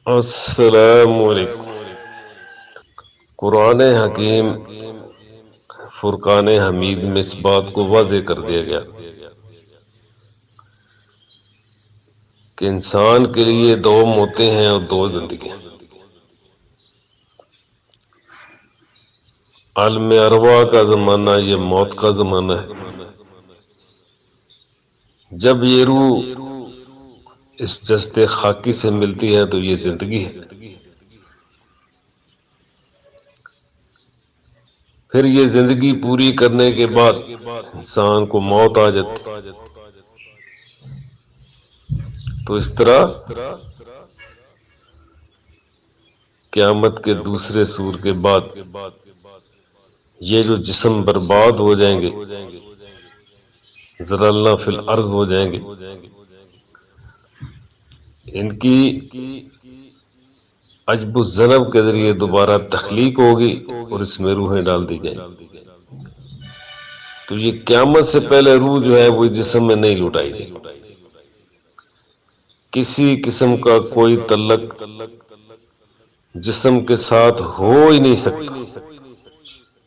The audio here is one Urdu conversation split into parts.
السلام علیکم۔ قرآن حکیم فرقان حمید میں اس بات کو واضح کر دیا گیا کہ انسان کے لیے دو موتیں ہیں اور دو زندگیاں۔ عالم ارواح کا زمانہ یہ موت کا زمانہ ہے۔ جب یہ روح اس جسد خاکی سے ملتی ہے تو یہ زندگی ہے، پھر یہ زندگی پوری کرنے کے بعد انسان کو موت آ جاتی۔ تو اس طرح قیامت کے دوسرے سور کے بعد یہ جو جسم برباد ہو جائیں گے، ذرلنا فی الارض ہو جائیں گے، ان کی عجب الذنب کے ذریعے دوبارہ تخلیق ہوگی اور اس میں روحیں ڈال دی جائیں گی۔ تو یہ قیامت سے پہلے روح جو ہے وہ جسم میں نہیں لوٹائی جائے گی۔ کسی قسم کا کوئی تعلق جسم کے ساتھ ہو ہی نہیں سکتا،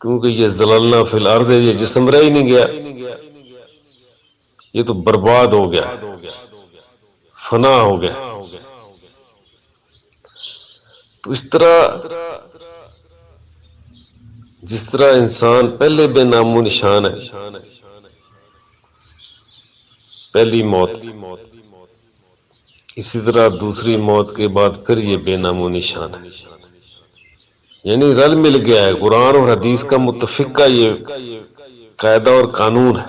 کیونکہ یہ ذللنا فی الارض ہے، یہ جسم رہ ہی نہیں گیا، یہ تو برباد ہو گیا، فنا ہو گیا۔ تو اس طرح جس طرح انسان پہلے بے نام و نشان ہے، پہلی موت، اسی طرح دوسری موت کے بعد پھر یہ بے نام و نشان ہے، یعنی رل مل گیا ہے۔ قرآن اور حدیث کا متفقہ یہ قاعدہ اور قانون ہے۔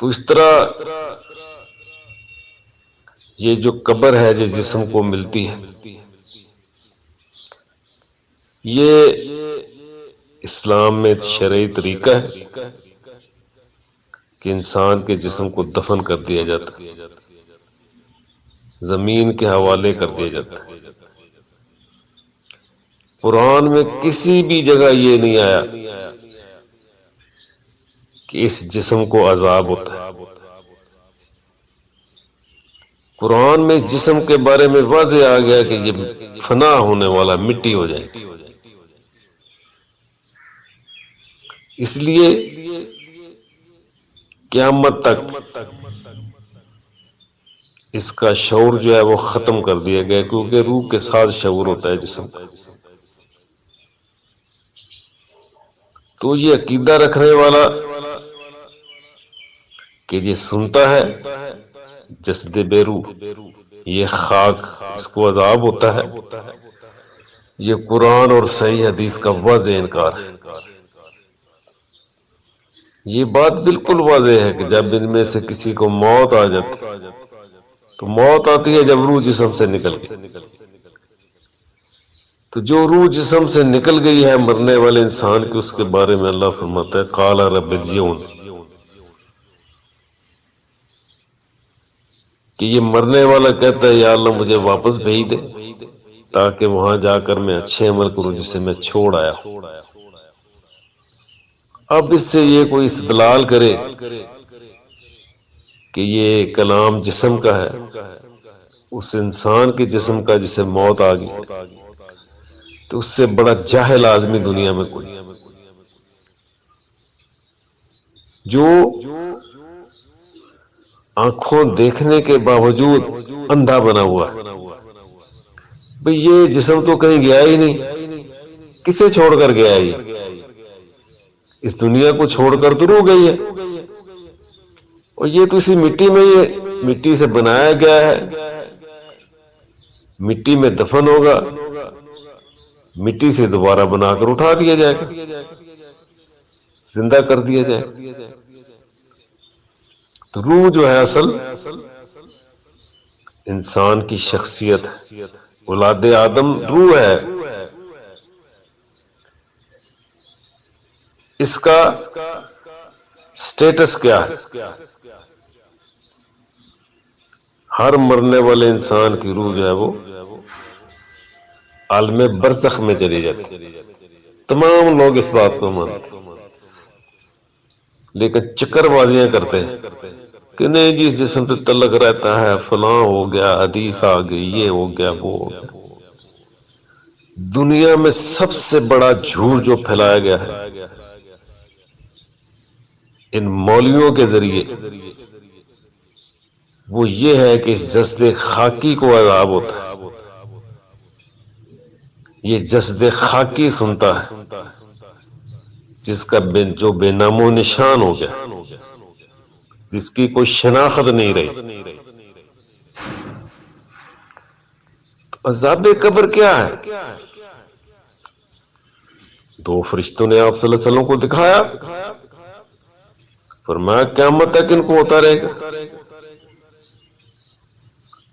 تو اس طرح یہ جو قبر ہے جو جسم کو ملتی ہے، یہ اسلام میں شرعی طریقہ ہے کہ انسان کے جسم کو دفن کر دیا جاتا ہے، زمین کے حوالے کر دیا جاتا ہے۔ قرآن میں کسی بھی جگہ یہ نہیں آیا کہ اس جسم کو عذاب ہوتا ہے۔ قرآن میں اس جسم کے بارے میں واضح آ گیا کہ یہ فنا ہونے والا، مٹی ہو جائے گا۔ اس لیے قیامت تک اس کا شعور جو ہے وہ ختم کر دیا گیا، کیونکہ روح کے ساتھ شعور ہوتا ہے جسم کا۔ تو یہ عقیدہ رکھنے والا کہ یہ سنتا ہے جسد بے روح، یہ خاک، اس کو عذاب ہوتا ہے، یہ قرآن اور صحیح حدیث کا واضح انکار ہے۔ یہ بات بالکل واضح ہے کہ جب ان میں سے کسی کو موت آ جاتی تو موت آتی ہے جب روح جسم سے نکل گئی۔ تو جو روح جسم سے نکل گئی ہے مرنے والے انسان کی، اس کے بارے میں اللہ فرماتا ہے قال رب ارجعون، کہ یہ مرنے والا کہتا ہے یا اللہ مجھے واپس بھیج دے تاکہ وہاں جا کر میں اچھے عمل کروں جسے میں چھوڑ آیا ہوں۔ اب اس سے یہ کوئی استدلال کرے کہ یہ کلام جسم کا ہے، اس انسان کے جسم کا جسے موت آ گئی، تو اس سے بڑا جاہل آدمی دنیا میں کوئی، جو آنکھوں دیکھنے کے باوجود اندھا بنا ہوا ہے۔ بھئی یہ جسم تو کہیں گیا ہی نہیں، کسے چھوڑ کر گیا ہے؟ یہ اس دنیا کو چھوڑ کر تو روح گئی ہے، اور یہ تو اسی مٹی میں، یہ مٹی سے بنایا گیا ہے، مٹی میں دفن ہوگا، مٹی سے دوبارہ بنا کر اٹھا دیا جائے گا، زندہ کر دیا جائے گا۔ تو روح جو ہے اصل انسان کی شخصیت ہے، اولاد آدم روح ہے۔ اس کا سٹیٹس کیا ہے؟ ہر مرنے والے انسان کی روح جو ہے وہ عالم برزخ میں چلی جاتی، تمام لوگ اس بات کو مانتے، لیکن چکر بازیاں کرتے ہیں کہ نہیں جی اس جسم پہ تلق رہتا ہے، فلاں ہو گیا، حدیث آ گئی، یہ ہو گیا وہ ہو گیا۔ دنیا میں سب سے بڑا جھوٹ جو پھیلایا گیا ہے ان مولویوں کے ذریعے، وہ یہ ہے کہ اس جسد خاکی کو عذاب ہوتا ہے۔ یہ جسد خاکی سنتا ہے جس کا جو بے نام و نشان ہو گیا، جس کی کوئی شناخت نہیں رہی۔ عذاب قبر کیا ہے؟ دو فرشتوں نے آپ صلی اللہ علیہ وسلم کو دکھایا، فرمایا قیامت تک ان کو ہوتا رہے گا۔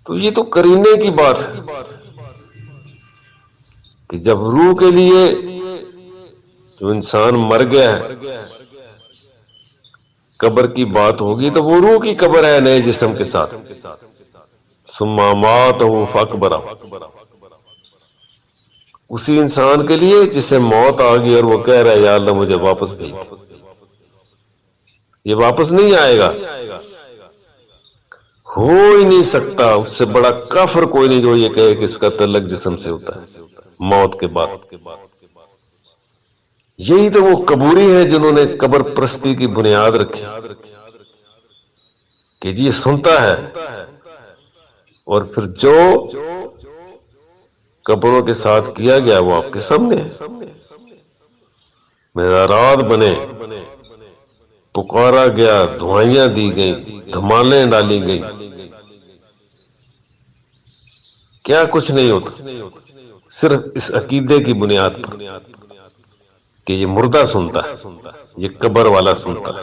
تو یہ تو کرینے کی بات ہے کہ جب روح کے لیے جو انسان مر گیا ہے قبر کی بات ہوگی تو وہ روح کی قبر ہے نئے جسم کے ساتھ۔ ثم اماتہ فاقبرہ، اسی انسان کے لیے جسے موت آ گئی اور وہ کہہ رہا ہے یا اللہ مجھے واپس بھیج دے، یہ واپس نہیں آئے گا، ہو ہی نہیں سکتا۔ اس سے بڑا کافر کوئی نہیں جو یہ کہے کہ اس کا تعلق جسم سے ہوتا ہے موت کے بعد۔ یہی تو وہ قبوری ہیں جنہوں نے قبر پرستی کی بنیاد رکھی کہ جی سنتا ہے، اور پھر جو قبروں کے ساتھ کیا گیا وہ آپ کے سامنے ہے۔ مزارات بنے، پکارا گیا، دعائیاں دی گئیں، دھمالیں ڈالی گئیں، کیا کچھ نہیں ہوتا، صرف اس عقیدے کی بنیاد پر کہ یہ مردہ سنتا ہے، یہ قبر والا سنتا ہے۔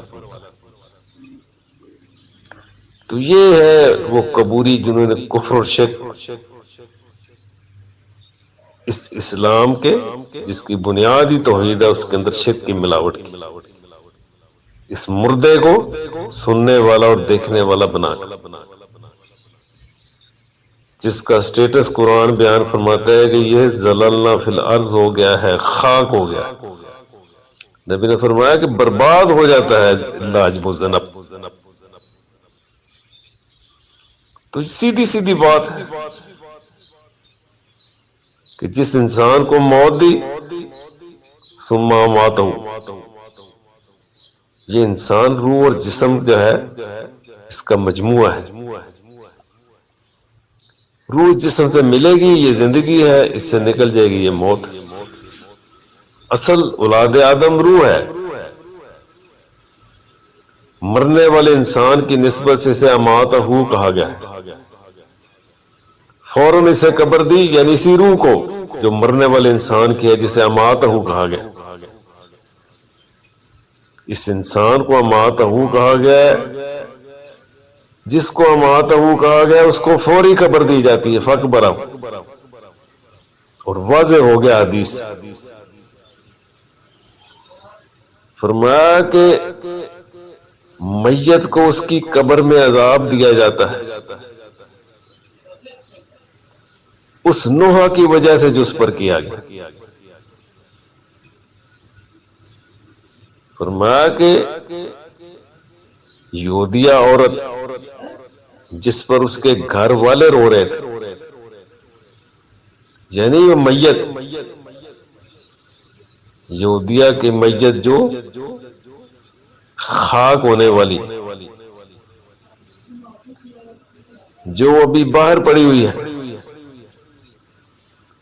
تو یہ ہے وہ قبوری جنہوں نے کفر اور شرک اس اسلام کے جس کی بنیاد ہی توحید ہے اس کے اندر شرک کی ملاوٹ کی، اس مردے کو سننے والا اور دیکھنے والا بنا کر، جس کا سٹیٹس قرآن بیان فرماتا ہے کہ یہ ذللنا فی الارض ہو گیا ہے، خاک ہو گیا ہے۔ نبی نے فرمایا کہ برباد ہو جاتا ہے لاجب و ذنب۔ تو سیدھی سیدھی بات ہے کہ جس انسان کو موت دی ثم اماتہ، یہ انسان روح اور جسم جو ہے اس کا مجموعہ ہے۔ روح اس جسم سے ملے گی یہ زندگی ہے، اس سے نکل جائے گی یہ موت۔ اصل اولاد آدم روح ہے، مرنے والے انسان کی نسبت سے اسے اماتہ کہا گیا ہے۔ فوراً اسے قبر دی یعنی اسی روح کو جو مرنے والے انسان کی ہے جسے اماتہ کہا گیا۔ اس انسان کو اماتہ کہا گیا ہے، جس کو اماتہ کہا گیا اس کو فوری قبر دی جاتی ہے فاقبرہ، اور واضح ہو گیا حدیث۔ فرمایا کہ میت کو اس کی قبر میں عذاب دیا جاتا ہے اس نوحہ کی وجہ سے جو اس پر کیا گیا۔ فرمایا کہ یہودیہ عورت جس پر اس کے گھر والے رو رہے تھے، یعنی وہ میت، یہودیہ کی میت جو خاک ہونے والی، جو ابھی باہر پڑی ہوئی ہے،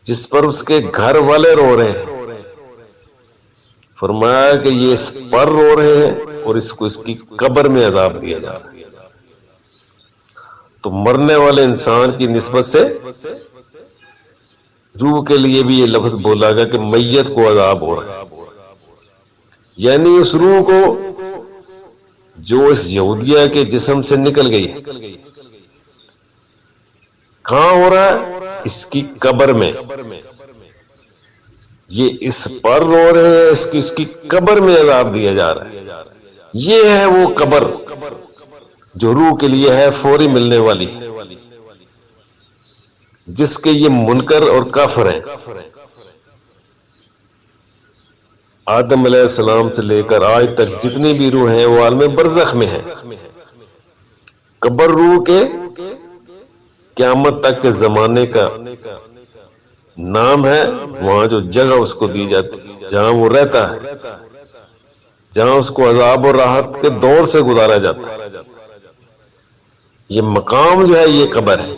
جس پر اس کے گھر والے رو رہے ہیں، فرمایا کہ یہ اس پر رو رہے ہیں اور اس کو اس کی قبر میں عذاب دیا جا رہا ہے۔ تو مرنے والے انسان کی نسبت سے روح کے لیے بھی یہ لفظ بولا گیا کہ میت کو عذاب ہو رہا ہے، یعنی اس روح کو جو اس یہودیہ کے جسم سے نکل گئی ہے، کہاں ہو رہا ہے؟ اس کی قبر میں۔ یہ اس پر رو رہے ہیں، اس کی قبر میں عذاب دیا جا رہا ہے۔ یہ ہے وہ قبر جو روح کے لیے ہے فوری ملنے والی، جس کے یہ منکر اور کافر ہیں۔ آدم علیہ السلام سے لے کر آج تک جتنی بھی روح ہیں وہ عالم برزخ میں ہیں، قبر روح کے قیامت تک کے زمانے کا نام ہے، وہاں جو جگہ اس کو دی جاتی جہاں وہ رہتا ہے، جہاں اس کو عذاب اور راحت کے دور سے گزارا جاتا ہے۔ یہ مقام جو ہے یہ قبر ہے۔